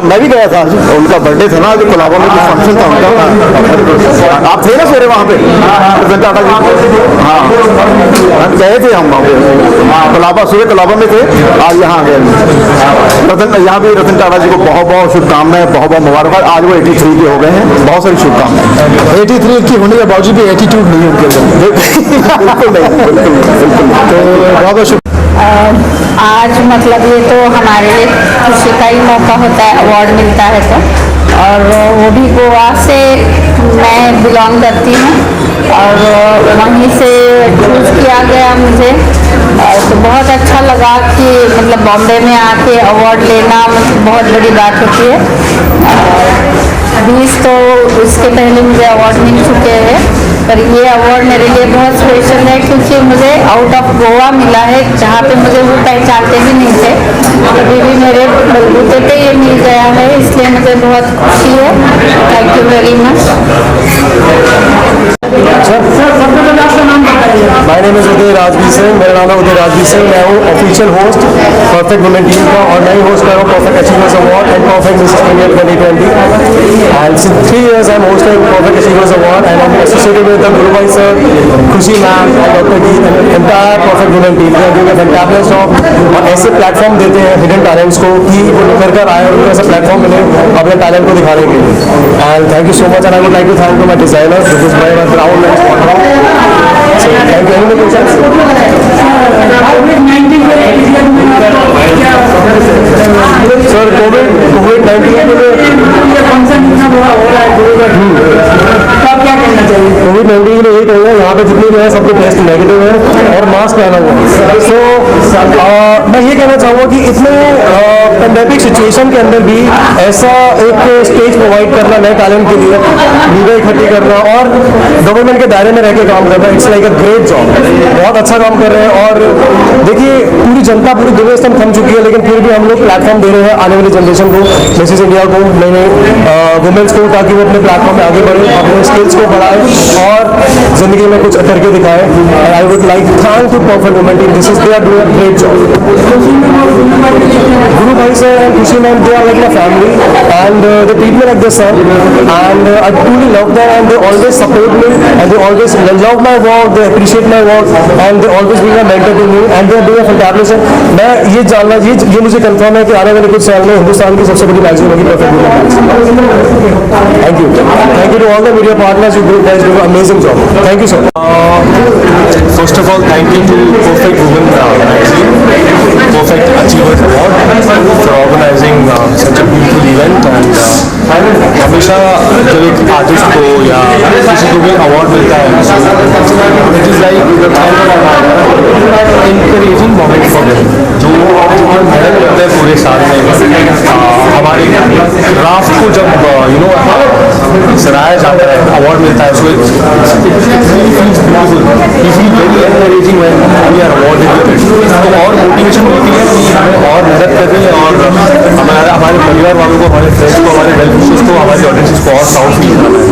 मैं भी गया था, उनका बर्थडे था ना, जो कोलाबा में जो फंक्शन था उनका। आप थे ना सवेरे वहाँ पे रतन टाटा जी? हाँ गए थे हम वहाँ पे कोलाबा, सुबह कोलाबा में थे, आज यहाँ आ गए। रतन यहाँ भी रतन टाटा जी को बहुत बहुत शुभकामनाएं, बहुत बहुत मुबारकबाद। आज वो 83 के हो गए हैं, बहुत सारी शुभकामनाएं। 83 की होने के बावजूद भी एटीट्यूड नहीं उनके अंदर। बिल्कुल नहीं, बिल्कुल बिल्कुल। तो बहुत शुभ। आज मतलब ये तो हमारे लिए खुशी का ही मौका होता है, अवार्ड मिलता है तो, और वो भी गोवा से मैं बिलोंग करती हूँ और वहीं से चूज़ किया गया मुझे। तो बहुत अच्छा लगा कि मतलब बॉम्बे में आके अवार्ड लेना मतलब बहुत बड़ी बात होती है। 20 तो उसके पहले मुझे अवार्ड मिल चुके हैं, पर ये अवार्ड मेरे लिए बहुत स्पेशल है क्योंकि मुझे आउट ऑफ गोवा मिला है, जहाँ पे मुझे वो पहचानते भी नहीं थे। अभी भी मेरे बलबूते पे ये मिल गया है, इसलिए मुझे बहुत खुशी है। Thank you very much. My name is Uday Rajveer Singh, मेरा नाम है उदय राजवीर सिंह। मैं हूँ official host perfect women team का, और मैं ही होस्ट कर रहा हूँ perfect achievers award and perfect miss India 2020। And since 3 years I am hosting perfect achievers award and I am associated with Guru Bhai sir, Khushi ma'am and doctor D and entire perfect women team. They are doing a fantastic job और ऐसे platform देते हैं hidden talents को कि वो निखर कर आए और उनको ऐसा प्लेटफॉर्म मिले अपने टैलेंट को दिखाने के लिए। And thank you so much and I would like to thank my designer this is my ground and spot ground. So thank you. Any questions? Sir कोविड-19 के लिए कोविड-19 के लिए यही कहूँगा, यहाँ पे जितने भी हैं सबके टेस्ट नेगेटिव है और मास्क पहना हुआ है। सो मैं ये कहना चाहूँगा कि इतने पेंडेमिक सिचुएशन के अंदर भी ऐसा एक स्टेज प्रोवाइड करना नए टैलेंट के लिए, लीडर इकट्ठी करना और गवर्नमेंट के दायरे में रह के काम करना, it's like a great job. बहुत अच्छा काम कर रहे हैं और देखिए पूरी जनता पूरी दुनिया इस टाइम थम चुकी है, लेकिन फिर भी हम लोग प्लेटफॉर्म दे रहे हैं आने वाली जनरेशन को, मिसेस इंडिया को, नई नई वुमेन्स को, ताकि वो अपने प्लेटफॉर्म में आगे बढ़े, अपने स्किल्स को बढ़ाए और जिंदगी में कुछ करके दिखाए। And I would like thank to perfect women team, this is they are doing a great job. Guru Bhai sir and Khushi ma'am, they are like my family and they treat me like their son, and I truly love them and they always support me and they always love my work, they appreciate my work and they always be a mentor to me and they are doing a fantastic job। मैं ये जानना ये मुझे confirm है कि आने वाले कुछ साल में हिंदुस्तान की सबसे बड़ी मैगजीन होगी perfect women. Thank you to all the media partners, you guys do an amazing job। Thank you so much। First of all, thank you to Perfect Women magazine, Perfect Achievers Award for organizing such a beautiful event। and हमेशा जब एक artist को या किसी को भी award मिलता है, it is like encouraging moment for them, जो मेहनत करते हैं पूरे साल में हमारे क्राफ्ट को जब सराहा जाता है, अवार्ड मिलता है, so it feels beautiful, we feel very encouraging when we are awarded with it. तो और मोटिवेशन मिलती है कि हमें और मेहनत करनी है और हमारे परिवार वालों को, हमारे फ्रेंड्स को, हमारे वेल विशर्स को, हमारी ऑडियंसेस को और प्राउड फील करना है।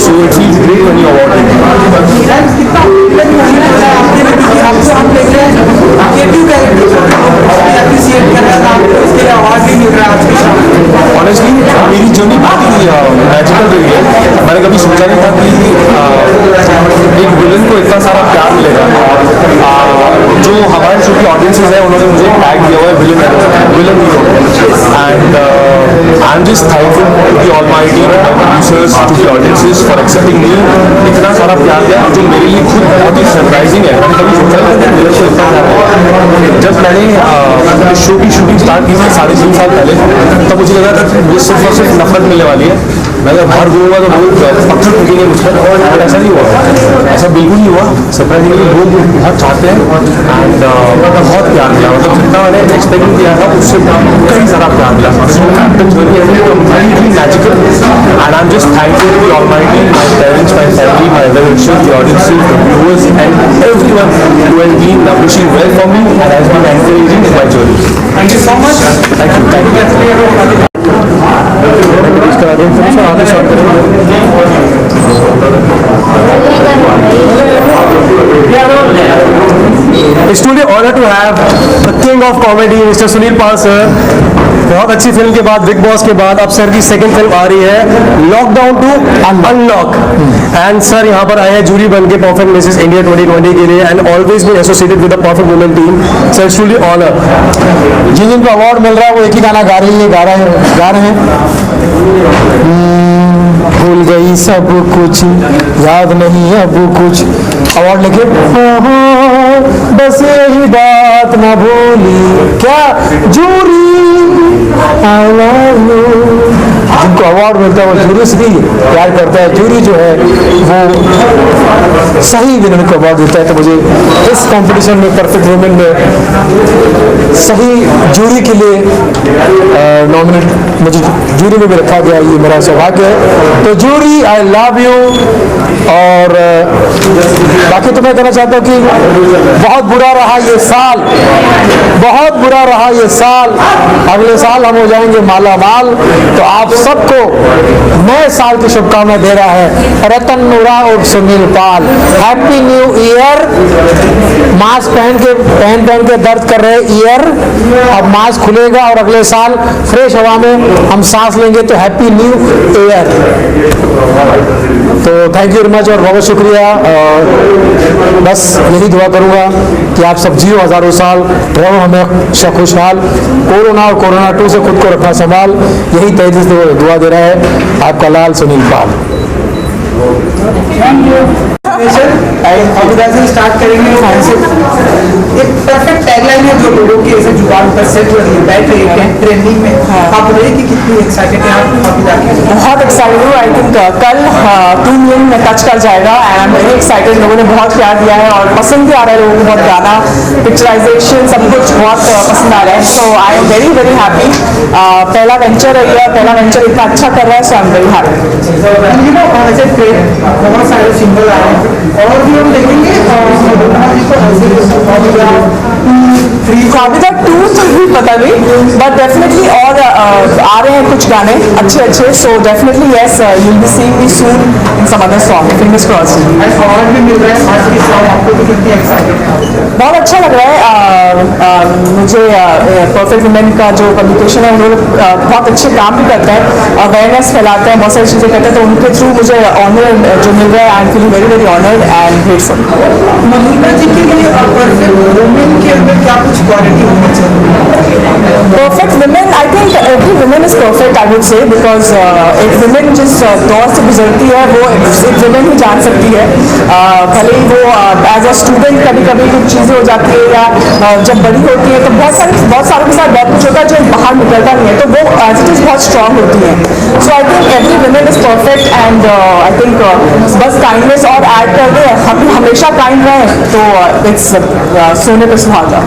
So it feels great when you awarded. Honestly मेरी जर्नी बहुत ही मैजिकल रही है। मैंने कभी सोचा नहीं था कि एक विलन को इतना सारा प्यार मिलेगा। जो हमारे शो की ऑडियंसेस है उन्होंने मुझे टैग दिया हुआ है villain hero, and I am just thankful to the almighty, producers, to the audiences for accepting me. इतना सारा प्यार दिया जो मेरे लिए खुद बहुत ही सरप्राइजिंग है। मैंने कभी सोचा नहीं था विलन को इतना प्यार मिलेगा। जब मैंने इस शो की शूटिंग स्टार्ट की थी 3.5 साल पहले, तब मुझे लगा था कि मुझे सिर्फ और सिर्फ नफरत मिलने वाली है। मैं अगर बाहर घूमूंगा तो लोग पत्थर फेंकेंगे मुझ पर, बट ऐसा नहीं हुआ, ऐसा बिल्कुल नहीं हुआ। सरप्राइजिंगली लोग बहुत चाहते हैं एंड बहुत प्यार मिला। मतलब जितना मैंने एक्सपेक्ट किया था उससे कई सारा प्यार मिला। Completely magical and I am just thankful to the almighty, my parents, my family, my well wishers, the audiences, the viewers and everyone who has been wishing well for me and has been encouraging in my journey. Thank you so much. Thank you. It's truly honor to have the king of comedy, Mr. Sunil Pal sir. बहुत अच्छी film के बाद, big boss के बाद अब sir की second film आ रही है, lockdown to unlock. And sir यहाँ पर आए हैं जूरी बन के परफेक्ट मिसेस इंडिया 2020 के लिए, and always been associated with the perfect women team. Sir it's truly honour. जिनको अवार्ड मिल रहा है वो एक ही गाना गा रहे हैं। भूल गई सब कुछ, याद नहीं अब कुछ। अवार्ड लेके बस यही बात ना भूली, क्या जूरी आई लव यू। जिनको अवार्ड मिलता है वो जूरी से भी प्यार करता है। जूरी जो है वो सही विनर को अवार्ड देता है। तो मुझे इस कंपटीशन में परफेक्ट वुमेन में सही जूरी के लिए नॉमिनेट मुझे जूरी में भी रखा गया, ये मेरा सौभाग्य है। तो जूरी, आई लव यू। और बाकी तो मैं कहना चाहता हूँ कि बहुत बुरा रहा ये साल, बहुत बुरा रहा ये साल। अगले साल हम हो जाएंगे माला माल। तो आप सबको नए साल की शुभकामनाएं दे रहा है रतन नूरा और Sunil Pal. Happy new year. Mask पहन के दर्द कर रहे ईयर, अब मास्क खुलेगा और अगले साल फ्रेश हवा में हम सांस लेंगे। तो हैप्पी न्यू ईयर। तो थैंक यू वेरी मच और बहुत शुक्रिया। और बस यही दुआ करूँगा कि आप सब जियो हज़ारों साल, रहो हमेशा खुशहाल। कोरोना और कोरोना 2 से खुद को रखना संभाल, यही तेजी से दुआ दे रहा है आपका लाल सुनील पाल। स्टार्ट करेंगे एक परफेक्ट टैगलाइन है जो लोगों की ऐसे जुबान पर सेट हो रही है, बैठ रही है ट्रेंडिंग में। आप बताइए कि कितनी एक्साइटेड है आप जाके? बहुत एक्साइटेड हूँ। आई थिंक कल 2 मिलियन में टच कर जाएगा and I am very excited. लोगों ने बहुत प्यार दिया है और पसंद भी आ रहा है लोगों को बहुत। गाना, पिक्चराइजेशन, सब कुछ बहुत पसंद आ रहा है। So I am very very happy. पहला वेंचर है ये, पहला वेंचर इतना अच्छा कर रहा है। So I am very very. Happy सारे सिंगल आए हैं और भी हम देखेंगे। अभी तक 2 तो भी पता नहीं, बट डेफिनेटली और आ रहे हैं कुछ गाने अच्छे अच्छे। So definitely yes, you will be seeing me soon in some other song. Fingers crossed. Award भी मिल रहा है आज की सॉन्ग आपको, तो कितनी एक्साइटेड है? बहुत अच्छा लग रहा है मुझे। परफेक्ट वुमेन का जो पब्लिकेशन है, उन्होंने बहुत अच्छे काम भी करते हैं, अवेयरनेस फैलाते हैं, बहुत सारी चीज़ें करते हैं। तो उनके थ्रू मुझे ऑनर जो मिल रहा है, I am feeling very very honoured and grateful. Madhulika ji के लिए परफेक्ट वुमेन के अंदर क्या कुछ क्वालिटी होनी चाहिए? Perfect women, I think every women is perfect, I would say, because एक वुमेन जिस दौर से गुजरती है वो एक वुमेन ही जान सकती है। भले ही वो एज अ स्टूडेंट कभी कभी कुछ चीज़ें हो जाती है, या जब बड़ी होती है तो बहुत सारों के साथ बहुत कुछ होता है जो बाहर निकलता नहीं है, तो वो एज इट इज़ बहुत स्ट्रांग होती है। So I think every women is perfect and I think बस काइंडनेस और ऐड कर दे, हम हमेशा काइंड रहें, तो इट्स सोने पे सुहागा।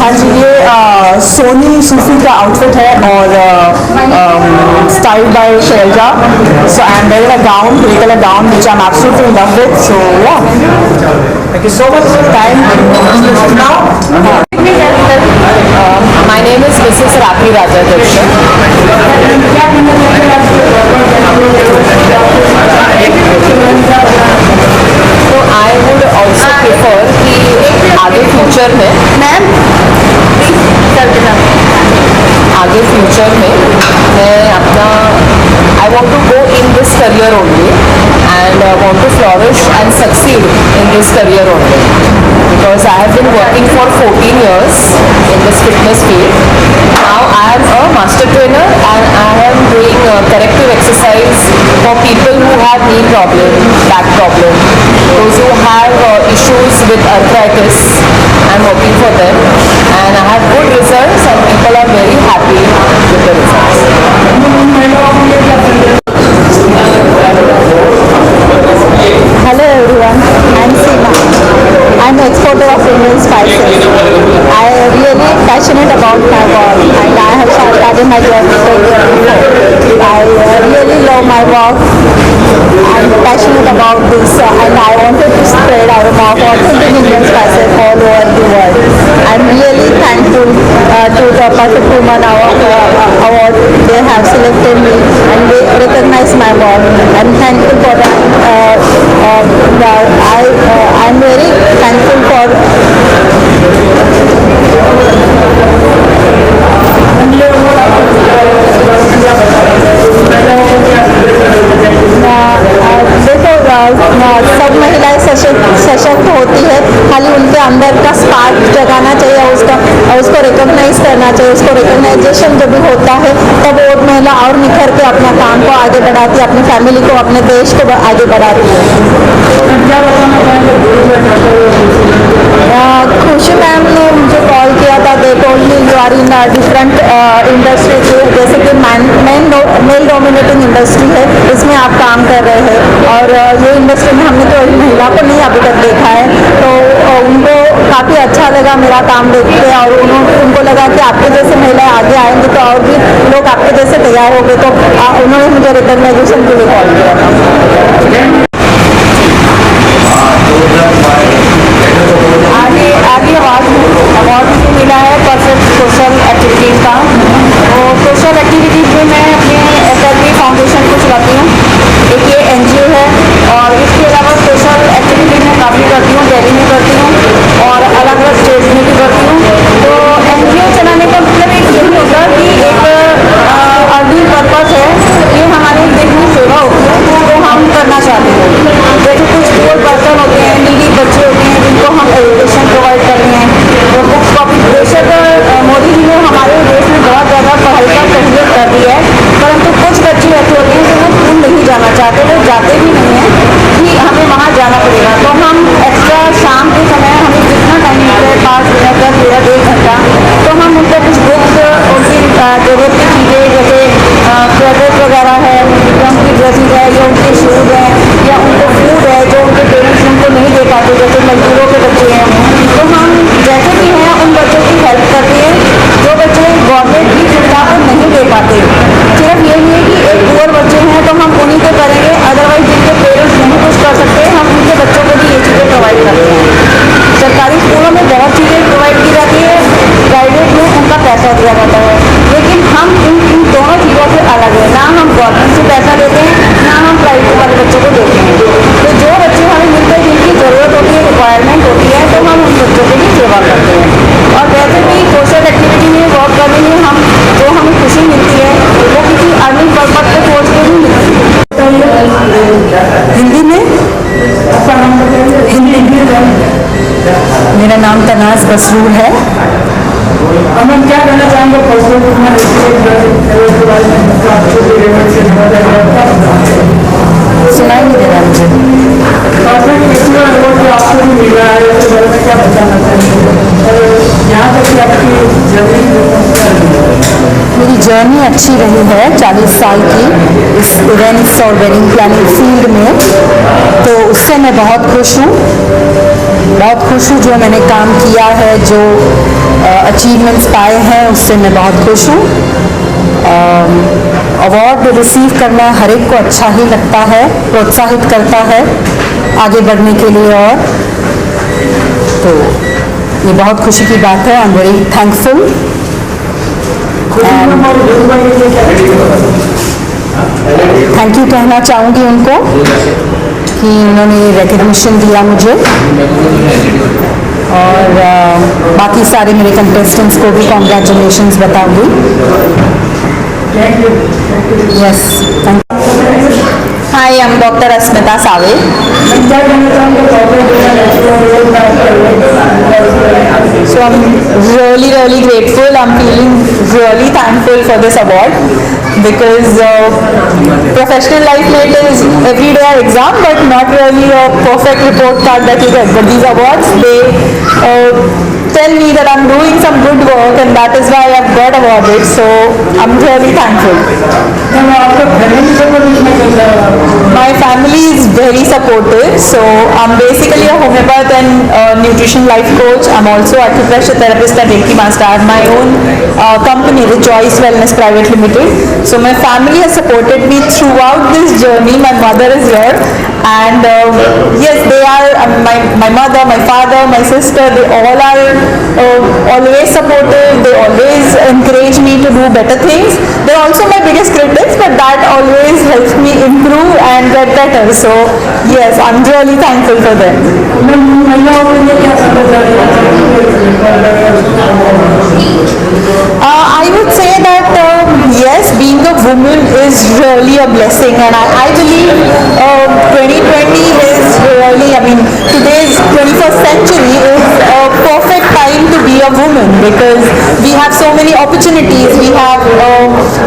हाँ जी, ये सोनी सूफी का आउटफिट है और style by Shailaja. So I am wearing a gown, grey colour gown which I'm absolutely in love with. So yeah. Thank you so much. Thank you. Now, my name is Mrs. Rakhi Rajadeksha. तो I would also prefer कि आगे future में आगे future में मैं अपना I want to go in this career only and want to flourish and succeed in this career only, because I have been working for 14 years in this fitness field. Now I am a master trainer and I am doing corrective exercise for people who have knee problem, back problem, those who have issues with arthritis. I am working for them and I have good results and people are very happy with the results. Hello everyone, I am Seema. I am an exporter of Indian spices. I am really passionate about my work and I have started my journey 4 years before. I really love my work. I am passionate about this and I wanted to spread aroma of authentic Indian spices all over the world. I am really thankful to the Perfect Woman Award. They have selected me and they recognize my work. I am thankful for that. I am very thankful for देखो सब महिलाएं सशक्त होती है, खाली उनके अंदर का स्पार्क जगाना चाहिए, उसको रिकॉग्नाइज करना चाहिए। उसको रिकॉग्नाइजेशन जब भी होता है तब वो महिला और निखर के अपना काम को आगे बढ़ाती है, अपनी फैमिली को, अपने देश को आगे बढ़ाती है। खुशी मैम ने मुझे कॉल किया था, they told me you are in different industry, जैसे कि मेल डोमिनेटिंग इंडस्ट्री है, इसमें आप काम कर रहे हैं और ये इंडस्ट्री में हमने तो महिला को नहीं अभी तक देखा है, तो मेरा काम देखते और उनको लगा कि आपके जैसे महिलाएं आगे आएंगे तो और भी लोग आपके जैसे तैयार हो गए, तो उन्होंने मुझे रिकॉग्नाइजेशन के लिए कॉल किया। आगे अवार्ड मुझे मिला है परफेक्ट सोशल एक्टिविटीज़ का। और सोशल एक्टिविटीज़ में मैं अपने SLV फाउंडेशन को चलाती हूँ, एक ये NGO है, और इसके अलावा सोशल एक्टिविटीज़ में काफ़ी करती हूँ, दिल्ली में करती हूँ और अलग अलग स्टेट्स में भी करती हूँ। तो NGO चलाने का मतलब एक यही होता है कि एक अर्निंग पर्पज़ है, ये हमारे देश में सेवा होती है तो हम करना चाहते हैं। जैसे कुछ पोर पर्सन होते हैं, नीडी बच्चे होते हैं जिनको हम एजुकेशन प्रोवाइड कर रहे हैं, तो बुक्स कॉपी बेशक मोदी जी ने हमारे देश में बहुत ज़्यादा पढ़ाई का सहूलियत कर दी है, परंतु कुछ बच्चे ऐसे होते हैं जो वो स्कूल नहीं जाना चाहते, वो जाते भी नहीं हैं कि हमें वहाँ जाना पड़ेगा। तो हम एक्स्ट्रा शाम के समय हमें जितना टाइम मिले 5 मिनट 10 मिनट 1 घंटा, तो हम उनको कुछ बुक्स उनकी ज़रूरत की चीज़ें जैसे स्वेटर्स वगैरह है या उनकी ड्रेसेस है या उनके शूज़ हैं या उनको फूड है जो उनके पेरेंट्स उनको नहीं दे पाते, जैसे मजदूरों के बच्चे हैं, तो हम जैसे भी हैं उन बच्चों की हेल्प करते हैं जो बच्चे गवर्नमेंट की सुविधा को नहीं दे पाते। सिर्फ ये नहीं है कि एक पुअर बच्चे हैं तो हम उन्हीं को करेंगे, अदरवाइज जिनके पेरेंट्स नहीं कुछ कर सकते हम उनके बच्चों को भी ये चीज़ें प्रोवाइड करते हैं। सरकारी स्कूलों में बहुत चीज़ें प्रोवाइड की जाती है, प्राइवेट में उनका पैसा दिया जाता है, लेकिन हम इन दोनों चीज़ों से अलग है, ना हम गवर्नमेंट से पैसा लेते हैं ना हम प्राइवेट वाले बच्चों को देते हैं। तो जो बच्चे हमें मिलते हैं जिनकी ज़रूरत होती है, रिक्वायरमेंट होती है, तो हम उन बच्चों की भी सेवा करते हैं। और वैसे भी सोशल एक्टिविटी में वर्क करने में हम जो हमें खुशी मिलती है वो किसी अर्निंग पर्पज को सोच के नहीं मिलती है। हिंदी में मेरा नाम तनाज बसरूर है। हम क्या कहना चाहेंगे सुनाई नहीं दे रहा मुझे। आपको भी मिल रहा है उसके बारे में क्या बताना चाहेंगे और यहाँ तक कि आपकी जर्नी मेरी जर्नी अच्छी रही है 40 साल की इस इवेंट्स और वेडिंग प्लानिंग फील्ड में, तो उससे मैं बहुत खुश हूँ जो मैंने काम किया है, जो अचीवमेंट्स पाए हैं उससे मैं बहुत खुश हूँ। अवार्ड रिसीव करना हर एक को अच्छा ही लगता है, प्रोत्साहित करता है आगे बढ़ने के लिए, और तो ये बहुत खुशी की बात है। I am very thankful. Thank you कहना चाहूँगी उनको कि उन्होंने रिकग्निशन दिया मुझे, और बाकी सारे मेरे कंटेस्टेंट्स को भी कॉन्ग्रेचुलेशंस बताऊँगी। Yes, thank you. Hi, I'm Dr. Asmita Save. So I'm really grateful. I'm feeling really thankful for this award because professional life it is every day an exam, but not really a perfect report card that you get. But these awards, they tell me that I'm doing some good work, and that is why I've got awarded. So I'm really thankful. My family is very supportive. So I'm basically a homeopath and nutrition life coach. I'm also acupressure therapist and Reiki master. I have my own company, the Choice Wellness Private Limited. So my family has supported me throughout this journey. My mother is here, and yes, they are my mother, my father, my sister. They all are always supportive. They always encourage me to do better things. They're also my biggest critics, but that always helps me improve and get better. So yes, I'm really thankful for them. I would say that yes, being a woman is really a blessing, and I believe 2020 is really, I mean, today's 21st century is a perfect time to be a woman because we have so many opportunities. We have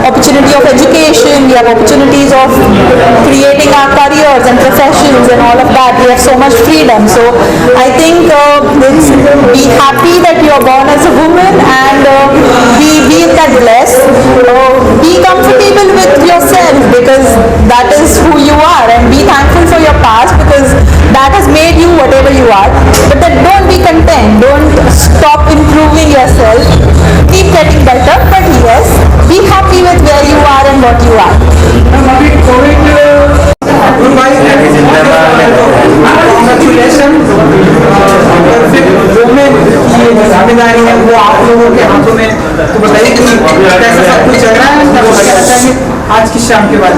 opportunity of education, we have opportunities of creating our careers and professions and all of that. We have so much freedom. So I think be happy that you are born as a woman, and be that blessed. Be comfortable with yourself because that is who you are, and be thankful for your past because that has made you whatever you are. But then don't be content. Don't stop improving yourself. Keep getting better, but yes, be happy with where you are and what you are. Congratulations. Perfect women की ये जो जिम्मेदारी है वो आप लोगों के हाथों में। तो बताइए कि कैसा सब कुछ चल रहा है, क्या बताएंगे आज की शाम के बाद।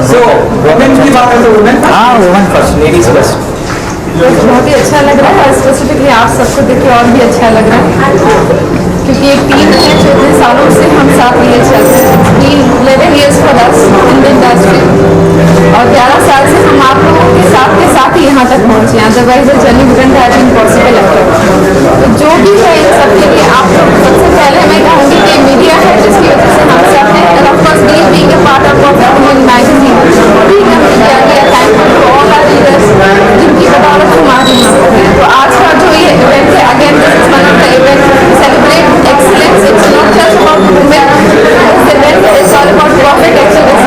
सो वुमेन की बात है तो वुमेन, हाँ वुमेन फर्स्ट, लेडीज फर्स्ट। बहुत ही अच्छा लग रहा है और स्पेसिफिकली आप सबको देख के और भी अच्छा लग रहा है, क्योंकि एक टीम है जो इतने सालों से हम साथ लिए चलते हैं। 11 years for us in the industry और 11 साल से हम आप लोगों के साथ ही यहाँ तक पहुँचे हैं, otherwise the journey wouldn't have been possible after. तो जो भी है इन सब के लिए आप लोग, सबसे पहले मैं कहूँगी कि मीडिया है जिसकी वजह से हम सब हैं, and of course being a part of Women magazine, being a media, we are thankful to all our leaders जिनकी बदौलत हम आज यहाँ पर हैं। तो आज का जो ये इवेंट है, again this is one of the event celebrate excellence. It's not just about women. This event is all about perfect excellence.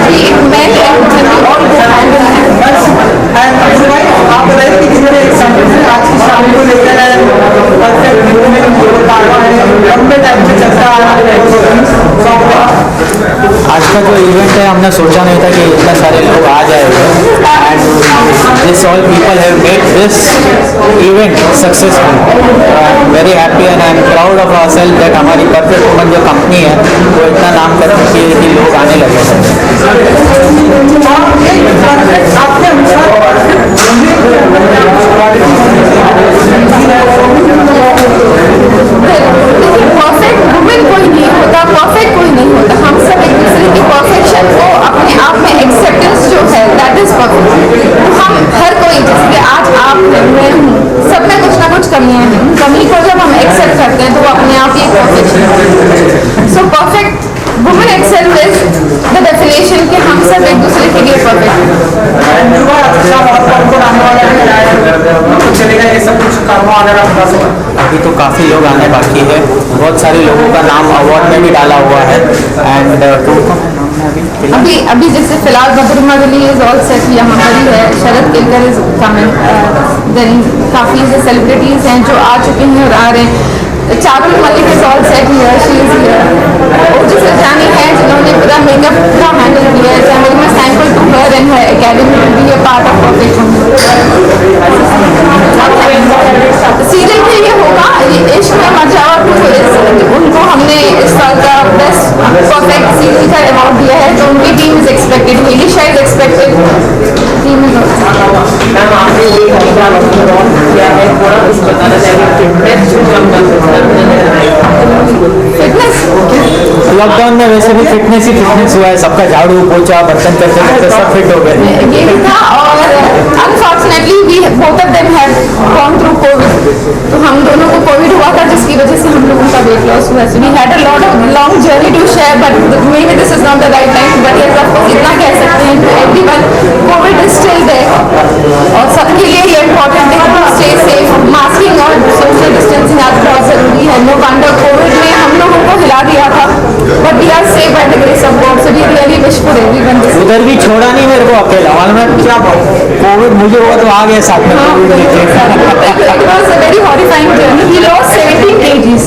We men and women all go hand in hand. आप बताइए कि कितने excited हैं आज की शाम को लेकर। परफेक्ट वुमेन लंबे टाइम से चलता आ रहा है। आज का जो इवेंट है हमने सोचा नहीं था कि इतने सारे लोग आ जाएंगे, and this all people have made this event successful. I am very happy and I am proud of our self that हमारी परफेक्ट वुमन जो कंपनी है वो इतना नाम कर चुकी है कि लोग आने लगे हैं। आपके अनुसार परफेक्ट वुमेन कोई नहीं होता, परफेक्ट कोई नहीं होता। हम सब एक दूसरे की परफेक्शन को अपने आप में एक्सेप्टेंस जो है दैट इज परफेक्ट। हम हर कोई, जैसे कि आज आप मैं हूँ, सब में कुछ ना कुछ कमियां हैं। कमी को जब हम एक्सेप्ट करते हैं तो वो अपने आप ही perfection. So perfect women accept is the definition कि हम सब एक दूसरे के लिए परफेक्ट। चलेगा ये सब कुछ करवा वगैरह बता सकते। अभी तो काफ़ी लोग आने बाकी है, बहुत सारे लोगों का नाम अवार्ड में भी डाला हुआ है। एंड अभी जैसे फिलहाल बद्रमा वली इज ऑल सेट, यहाँ पर ही है। Sharad Kelkar is coming, then काफ़ी ऐसे सेलिब्रिटीज़ हैं जो आ चुके हैं और आ रहे हैं। Charul Malik is all set here, she is here. Ojas Jani है जिन्होंने पूरा मेकअप पूरा हैंडल किया है। I am very much thankful to her and her academy to be a part of perfect woman. Serial में ये होगा, ये इश्क में मर जाओ टू, उनको हमने इस साल का बेस्ट परफेक्ट सीरियल का अवार्ड दिया है, तो उनकी team is expected, Hilisha is expected, team is ma'am आपने ये किया है, थोड़ा कुछ बताना चाहिए फिटनेस लॉकडाउन में वैसे भी फिटनेस ही फिटनेस हुआ है, सबका झाड़ू पोछा बर्तन करते करते सब फिट हो गए। ये था। और unfortunately we both of them have gone through COVID, तो हम दोनों को कोविड हुआ था जिसकी वजह से हम लोगों का वेट लॉस हुआ। So we had a lot of long journey to share, but maybe this is not the right time. But yes of course इतना कह सकते हैं to everyone, COVID is still there और सबके लिए ये important है टू स्टे सेफ, मास्किंग और सोशल डिस्टेंसिंग आज बहुत जरूरी है। नो वंडर कोविड ने हम लोगों को हिला दिया था, but we are safe by the grace of God. So we really wish for everyone this. उधर भी छोड़ा नहीं मेरे को अकेला, मालूम है क्या कोविड मुझे हुआ तो आ गया साथ में। It was a very horrifying journey. He lost 17 kgs.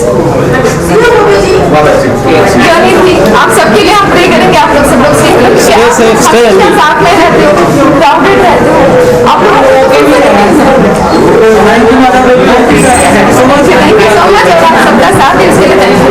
Journey थी। आप सबके लिए हम प्रे करेंगे आप लोग सब लोग सेफ रहिए। Stay safe, stay healthy. साथ में रहते हो, क्राउडेड रहते हो, आप लोग थैंक यू सो मच और आप सबका साथ है इसके लिए थैंक यू।